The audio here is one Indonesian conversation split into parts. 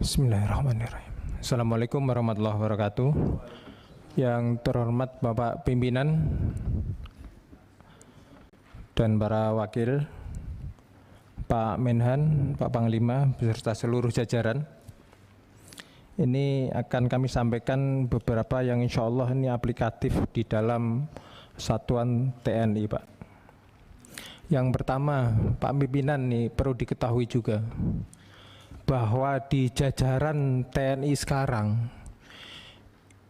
Bismillahirrahmanirrahim. Assalamualaikum warahmatullahi wabarakatuh. Yang terhormat Bapak Pimpinan dan para wakil, Pak Menhan, Pak Panglima, beserta seluruh jajaran. Ini akan kami sampaikan beberapa yang insya Allah ini aplikatif di dalam satuan TNI, Pak. Yang pertama, Pak Pimpinan nih perlu diketahui juga bahwa di jajaran TNI sekarang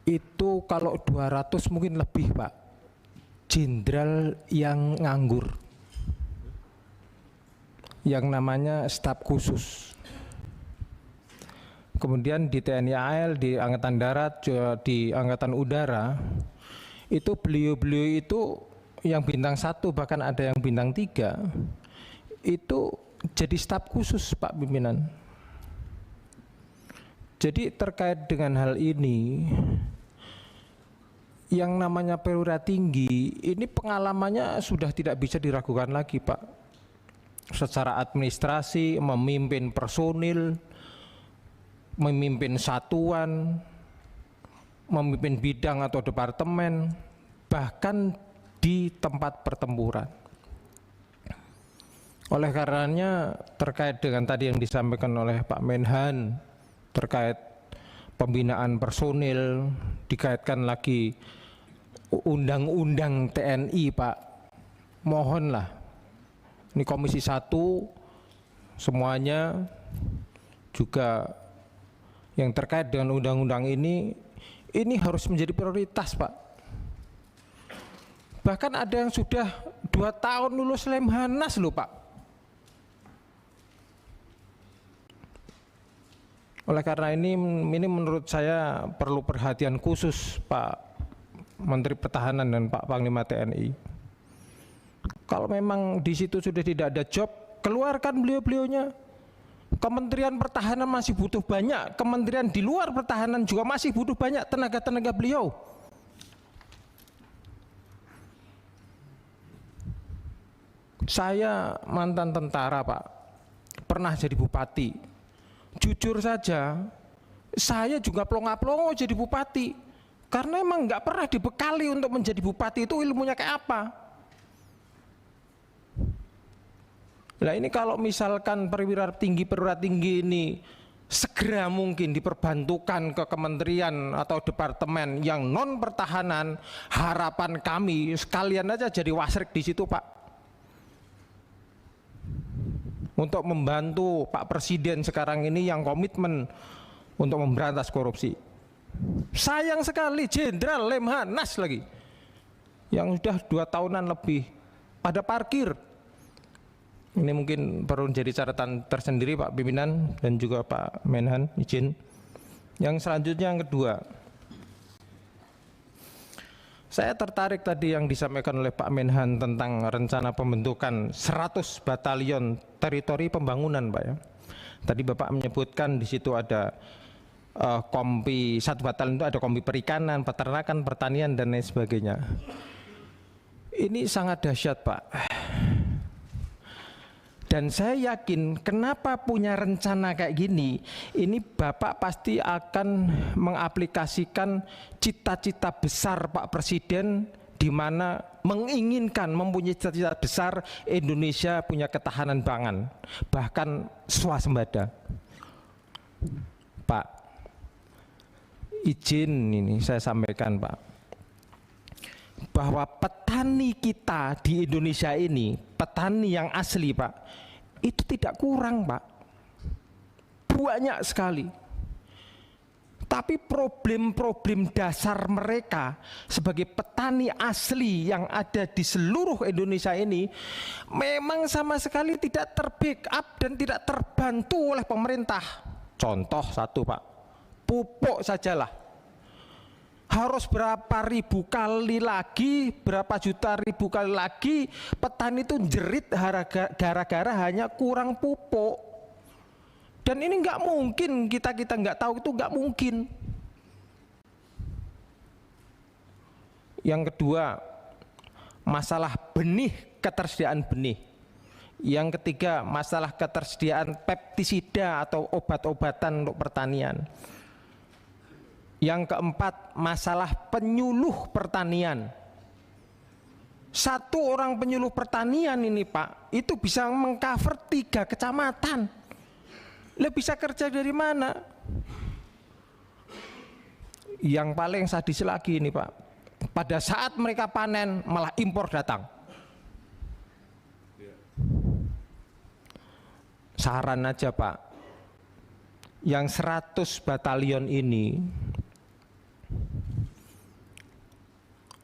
itu kalau 200 mungkin lebih, Pak, jenderal yang nganggur, yang namanya staf khusus. Kemudian di TNI AL, di Angkatan Darat, di Angkatan Udara, itu beliau-beliau itu yang bintang 1 bahkan ada yang bintang 3 itu jadi staf khusus, Pak Pimpinan. Jadi terkait dengan hal ini, yang namanya perwira tinggi ini pengalamannya sudah tidak bisa diragukan lagi, Pak. Secara administrasi, memimpin personil, memimpin satuan, memimpin bidang atau departemen, bahkan di tempat pertempuran. Oleh karenanya terkait dengan tadi yang disampaikan oleh Pak Menhan terkait pembinaan personil, dikaitkan lagi undang-undang TNI, Pak, mohonlah ini Komisi 1 semuanya juga yang terkait dengan undang-undang ini harus menjadi prioritas, Pak. Bahkan ada yang sudah 2 tahun lulus Lemhanas loh, Pak. Oleh karena ini menurut saya perlu perhatian khusus Pak Menteri Pertahanan dan Pak Panglima TNI. Kalau memang di situ sudah tidak ada job, keluarkan beliau-beliaunya. Kementerian Pertahanan masih butuh banyak, kementerian di luar pertahanan juga masih butuh banyak tenaga-tenaga beliau. Saya mantan tentara, Pak, pernah jadi bupati. Jujur saja, saya juga plonga-plongo jadi bupati karena emang nggak pernah dibekali untuk menjadi bupati itu ilmunya kayak apa. Nah ini kalau misalkan perwira tinggi ini segera mungkin diperbantukan ke kementerian atau departemen yang non pertahanan, harapan kami sekalian aja jadi wasrek di situ, Pak, untuk membantu Pak Presiden sekarang ini yang komitmen untuk memberantas korupsi. Sayang sekali jenderal Lemhanas lagi yang sudah 2 tahunan lebih pada parkir. Ini mungkin perlu jadi catatan tersendiri Pak Pimpinan dan juga Pak Menhan, izin. Yang selanjutnya yang kedua, saya tertarik tadi yang disampaikan oleh Pak Menhan tentang rencana pembentukan 100 batalion teritori pembangunan, Pak, ya. Tadi Bapak menyebutkan di situ ada kompi, 1 batalion itu ada kompi perikanan, peternakan, pertanian dan lain sebagainya. Ini sangat dahsyat, Pak. Dan saya yakin kenapa punya rencana kayak gini, ini Bapak pasti akan mengaplikasikan cita-cita besar Pak Presiden di mana menginginkan mempunyai cita-cita besar Indonesia punya ketahanan pangan, bahkan swasembada. Pak, izin ini saya sampaikan, Pak, bahwa petani kita di Indonesia ini, petani yang asli, Pak, itu tidak kurang, Pak, banyak sekali. Tapi problem-problem dasar mereka sebagai petani asli yang ada di seluruh Indonesia ini memang sama sekali tidak terbackup dan tidak terbantu oleh pemerintah. Contoh satu, Pak, pupuk sajalah harus berapa ribu kali lagi, berapa juta ribu kali lagi petani itu jerit gara-gara hanya kurang pupuk. Dan ini nggak mungkin kita nggak tahu, itu nggak mungkin. Yang kedua, masalah benih, ketersediaan benih. Yang ketiga, masalah ketersediaan pestisida atau obat-obatan untuk pertanian. Yang keempat, masalah penyuluh pertanian. Satu orang penyuluh pertanian ini Pak, itu bisa mengcover 3 kecamatan. Lah bisa kerja dari mana? Yang paling sadis lagi ini Pak, pada saat mereka panen malah impor datang. Saran aja Pak, yang 100 batalion ini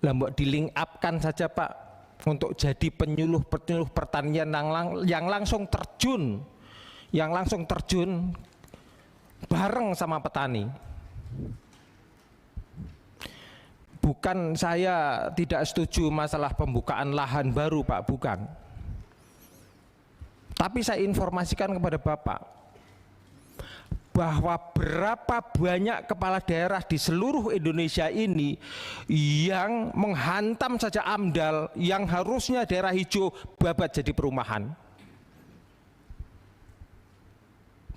mbok di link up-kan saja Pak untuk jadi penyuluh pertanian yang langsung terjun bareng sama petani. Bukan saya tidak setuju masalah pembukaan lahan baru Pak, bukan. Tapi saya informasikan kepada Bapak bahwa berapa banyak kepala daerah di seluruh Indonesia ini yang menghantam saja AMDAL yang harusnya daerah hijau babat jadi perumahan.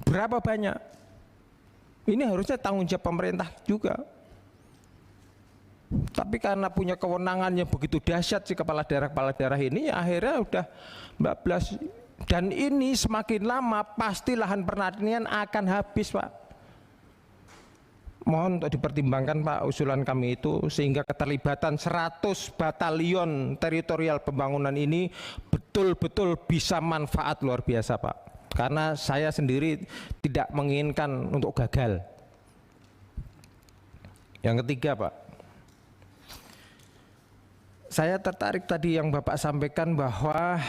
Berapa banyak? Ini harusnya tanggung jawab pemerintah juga. Tapi karena punya kewenangan yang begitu dahsyat si kepala daerah ini, akhirnya udah 14. Dan ini semakin lama pasti lahan pertanian akan habis Pak. Mohon untuk dipertimbangkan Pak usulan kami itu, sehingga keterlibatan 100 batalion teritorial pembangunan ini betul-betul bisa manfaat luar biasa Pak. Karena saya sendiri tidak menginginkan untuk gagal. Yang ketiga Pak, saya tertarik tadi yang Bapak sampaikan bahwa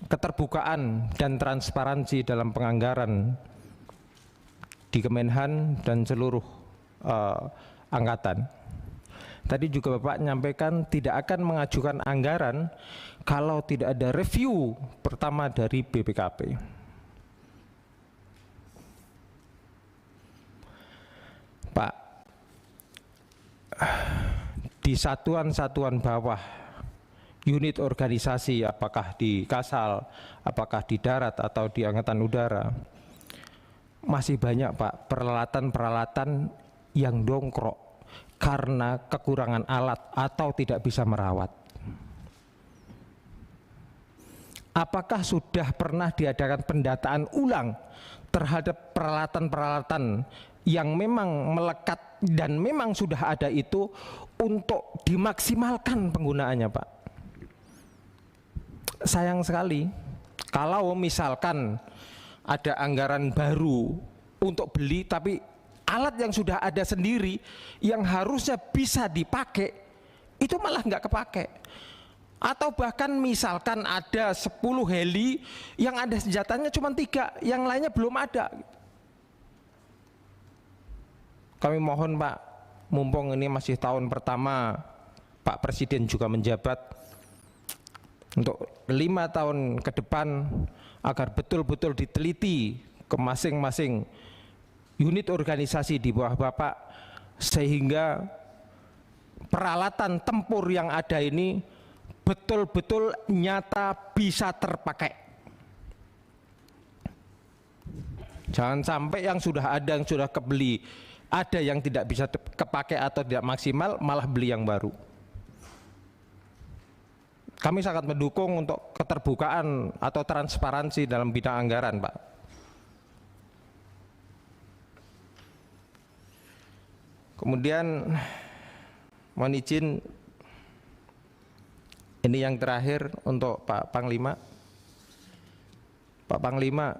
keterbukaan dan transparansi dalam penganggaran di Kemenhan dan seluruh angkatan. Tadi juga Bapak menyampaikan tidak akan mengajukan anggaran kalau tidak ada review pertama dari BPKP. Pak, di satuan-satuan bawah unit organisasi, apakah di Kasal, apakah di darat atau di Angkatan Udara, masih banyak Pak peralatan-peralatan yang dongkrok karena kekurangan alat atau tidak bisa merawat. Apakah sudah pernah diadakan pendataan ulang terhadap peralatan-peralatan yang memang melekat dan memang sudah ada itu untuk dimaksimalkan penggunaannya Pak? Sayang sekali kalau misalkan ada anggaran baru untuk beli tapi alat yang sudah ada sendiri yang harusnya bisa dipakai itu malah nggak kepake. Atau bahkan misalkan ada 10 heli yang ada senjatanya cuma 3, yang lainnya belum ada. Kami mohon Pak, mumpung ini masih tahun pertama Pak Presiden juga menjabat, untuk 5 tahun ke depan agar betul-betul diteliti ke masing-masing unit organisasi di bawah Bapak, sehingga peralatan tempur yang ada ini betul-betul nyata bisa terpakai. Jangan sampai yang sudah ada, yang sudah kebeli, ada yang tidak bisa kepakai atau tidak maksimal, malah beli yang baru. Kami sangat mendukung untuk keterbukaan atau transparansi dalam bidang anggaran Pak. Kemudian mohon izin, ini yang terakhir untuk Pak Panglima. Pak Panglima,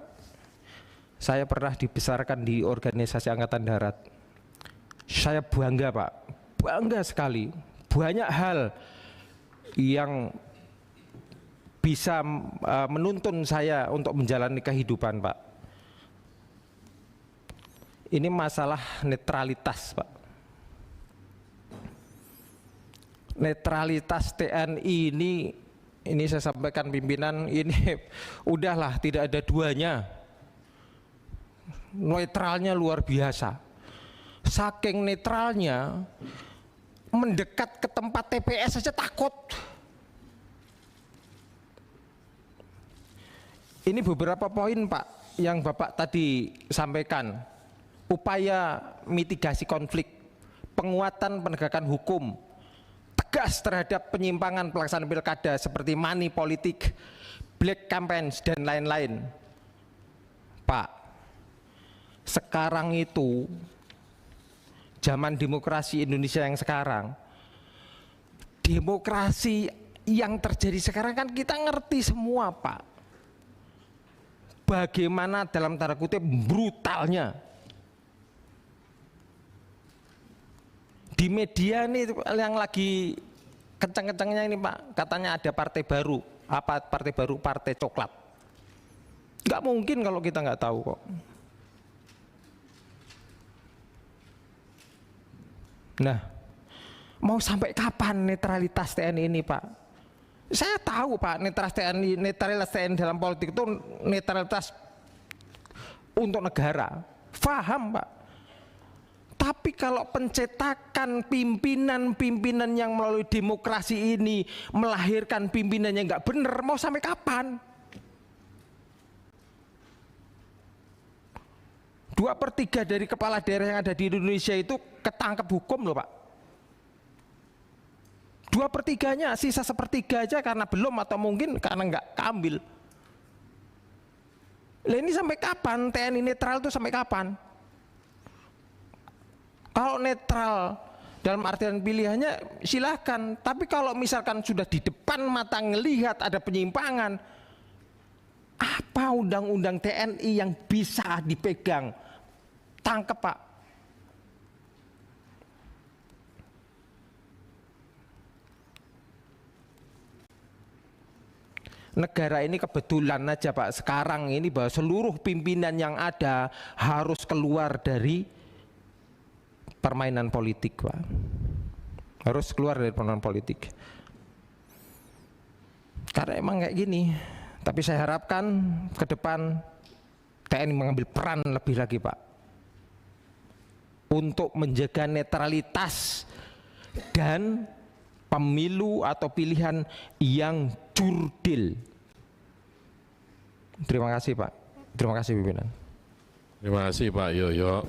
saya pernah dibesarkan di organisasi Angkatan Darat. Saya bangga Pak, bangga sekali. Banyak hal yang bisa menuntun saya untuk menjalani kehidupan Pak. Ini masalah netralitas Pak. Netralitas TNI ini saya sampaikan pimpinan, ini udahlah tidak ada duanya. Netralnya luar biasa. Saking netralnya, mendekat ke tempat TPS saja takut. Ini beberapa poin Pak yang Bapak tadi sampaikan. Upaya mitigasi konflik, penguatan penegakan hukum, tegas terhadap penyimpangan pelaksanaan pilkada seperti money politik, black campaigns dan lain-lain. Pak, sekarang itu zaman demokrasi Indonesia yang sekarang, demokrasi yang terjadi sekarang kan kita ngerti semua Pak, bagaimana dalam tanda kutip brutalnya di media ini yang lagi kencang-kencangnya ini Pak, katanya ada partai baru. Apa partai baru? Partai coklat. Nggak mungkin kalau kita nggak tahu kok. Nah, mau sampai kapan netralitas TNI ini Pak? Saya tahu Pak, netralitas TNI dalam politik itu netralitas untuk negara. Faham Pak. Tapi kalau pencetakan pimpinan-pimpinan yang melalui demokrasi ini melahirkan pimpinan yang nggak benar, mau sampai kapan? 2/3 dari kepala daerah yang ada di Indonesia itu ketangkep hukum loh Pak. 2/3-nya, sisa 1/3 aja karena belum atau mungkin karena nggak keambil. Lah ini sampai kapan TNI netral itu sampai kapan? Kalau netral dalam artian pilihannya silahkan, tapi kalau misalkan sudah di depan mata ngelihat ada penyimpangan, apa undang-undang TNI yang bisa dipegang? Tangkep Pak. Negara ini kebetulan aja Pak sekarang ini bahwa seluruh pimpinan yang ada harus keluar dari permainan politik Pak. Harus keluar dari permainan politik. Karena emang kayak gini. Tapi saya harapkan ke depan TNI mengambil peran lebih lagi Pak, untuk menjaga netralitas dan pemilu atau pilihan yang jurdil. Terima kasih Pak. Terima kasih pimpinan. Terima kasih Pak Yoyo.